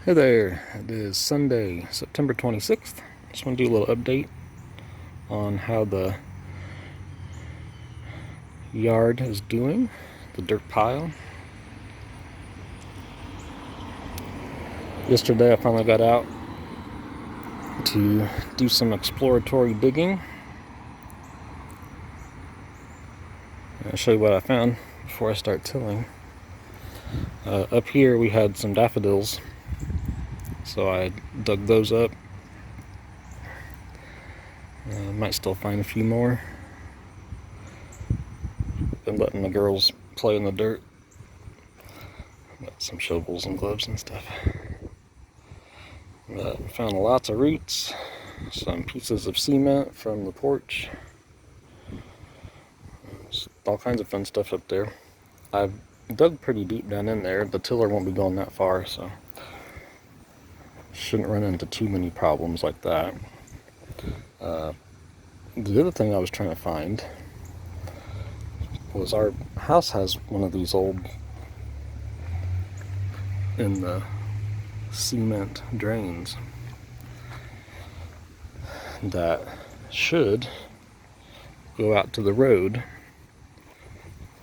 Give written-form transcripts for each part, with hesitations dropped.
Hey there, it is Sunday, September 26th. Just want to do a little update on how the yard is doing, the dirt pile. Yesterday I finally got out to do some exploratory digging. I'll show you what I found before I start tilling. Up here we had some daffodils, so I dug those up. Might still find a few more. Been letting the girls play in the dirt. Got some shovels and gloves and stuff. Found lots of roots, some pieces of cement from the porch. Just all kinds of fun stuff up there. I've dug pretty deep down in there. The tiller won't be going that far, so shouldn't run into too many problems like that. The other thing I was trying to find was our house has one of these old in the cement drains that should go out to the road,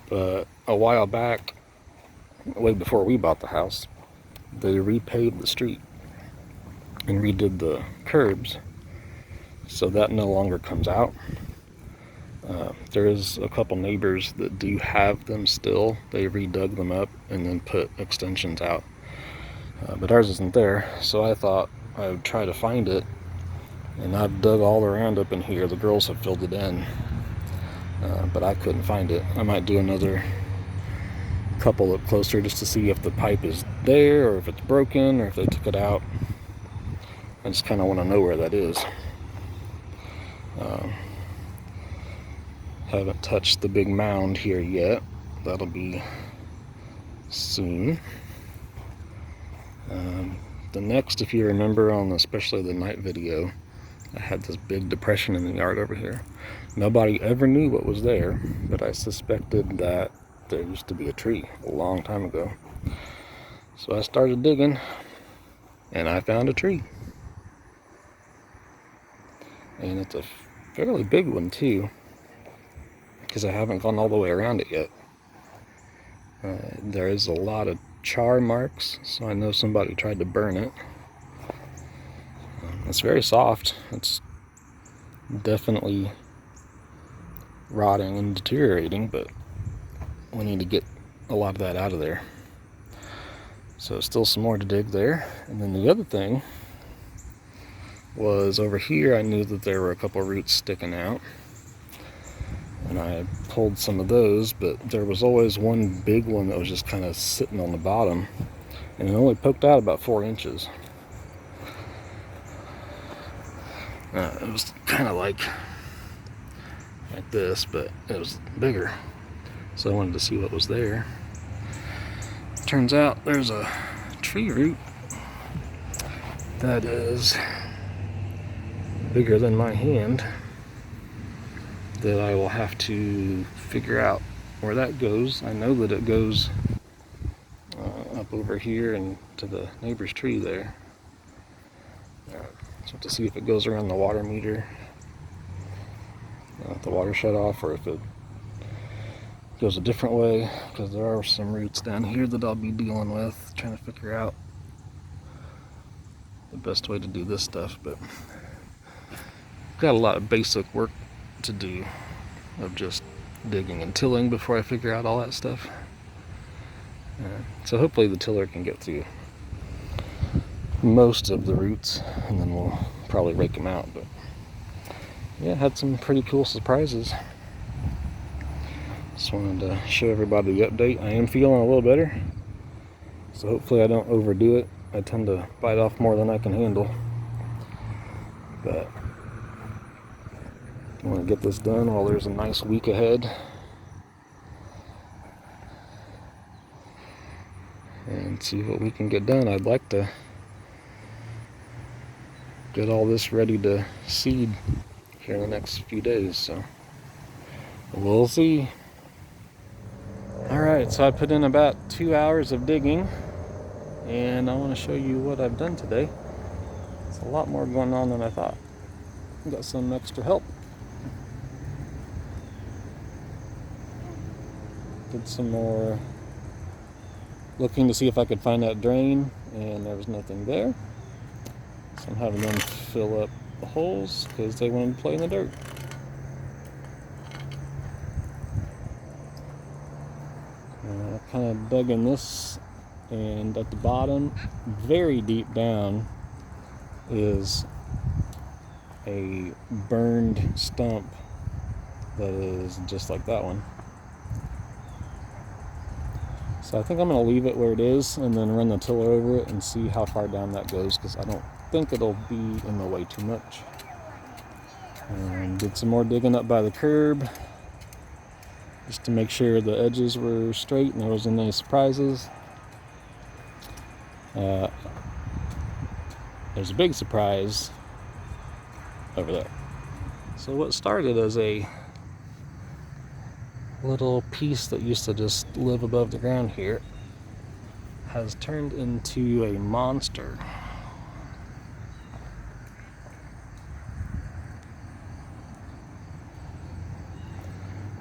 but a while back, way before we bought the house, they repaved the street and redid the curbs, so that no longer comes out. There is a couple neighbors that do have them still. They redug them up and then put extensions out, but ours isn't there, so I thought I would try to find it, and I've dug all around up in here. The girls have filled it in, but I couldn't find it. I might do another couple up closer just to see if the pipe is there or if it's broken or if they took it out. I just kind of want to know where that is. Haven't touched the big mound here yet. That'll be soon. The next, if you remember on especially the night video, I had this big depression in the yard over here. Nobody ever knew what was there, but I suspected that there used to be a tree a long time ago. So I started digging, and I found a tree. And it's a fairly big one too, because I haven't gone all the way around it yet. There is a lot of char marks, so I know somebody tried to burn it. It's very soft. It's definitely rotting and deteriorating, but we need to get a lot of that out of there. So still some more to dig there. And then the other thing was over here, I knew that there were a couple roots sticking out, and I pulled some of those, but there was always one big one that was just kind of sitting on the bottom, and it only poked out about 4 inches. It was kind of like this, but it was bigger, so I wanted to see what was there. Turns out there's a tree root that is bigger than my hand that I will have to figure out where that goes. I know that it goes up over here and to the neighbor's tree there. So to see if it goes around the water meter, the water shut off, or if it goes a different way, because there are some roots down here that I'll be dealing with, trying to figure out the best way to do this stuff. But got a lot of basic work to do of just digging and tilling before I figure out all that stuff. So hopefully the tiller can get through most of the roots, and then we'll probably rake them out. But yeah, had some pretty cool surprises. Just wanted to show everybody the update. I am feeling a little better, so hopefully I don't overdo it. I tend to bite off more than I can handle, but I want to get this done while there's a nice week ahead, and see what we can get done. I'd like to get all this ready to seed here in the next few days, so we'll see. Alright, so I put in about 2 hours of digging. and I want to show you what I've done today. It's a lot more going on than I thought. Got some extra help. Did some more looking to see if I could find that drain, and there was nothing there. So I'm having them fill up the holes because they wanted to play in the dirt. I kind of dug in this, and at the bottom, very deep down, is a burned stump that is just like that one. So I think I'm going to leave it where it is and then run the tiller over it and see how far down that goes, because I don't think it'll be in the way too much. And did some more digging up by the curb just to make sure the edges were straight and there wasn't any surprises. There's a big surprise over there. So what started as a little piece that used to just live above the ground here has turned into a monster.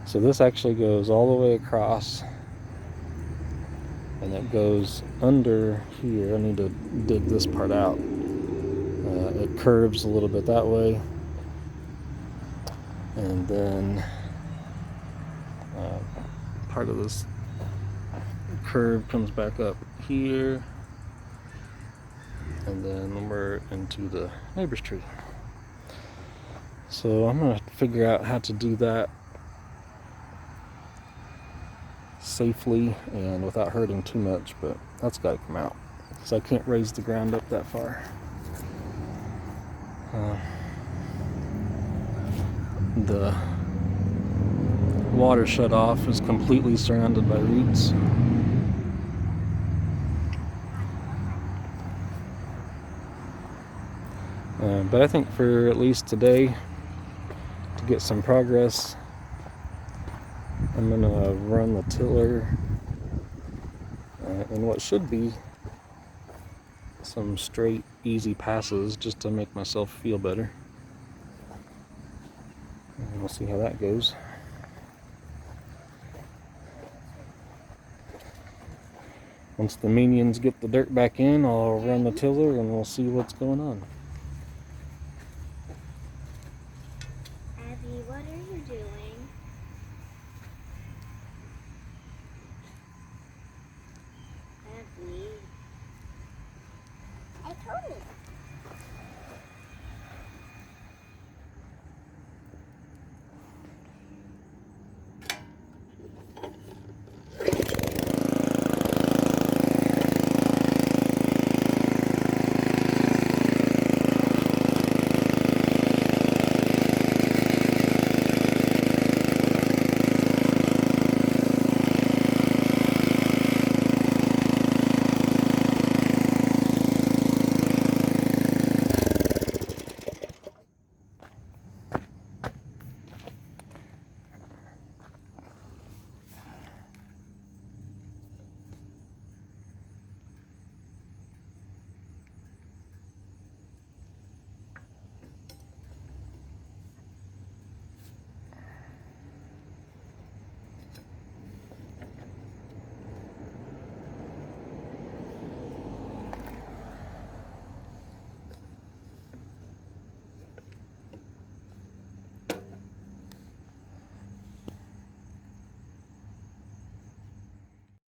So this actually goes all the way across, and it goes under here. I need to dig this part out. It curves a little bit that way, and then part of this curve comes back up here, and then we're into the neighbor's tree. So I'm going to figure out how to do that safely and without hurting too much, but that's got to come out because I can't raise the ground up that far. The water shut off is completely surrounded by roots. But I think for at least today, to get some progress, I'm going to run the tiller in what should be some straight, easy passes just to make myself feel better. And we'll see how that goes. Once the minions get the dirt back in, I'll run the tiller and we'll see what's going on.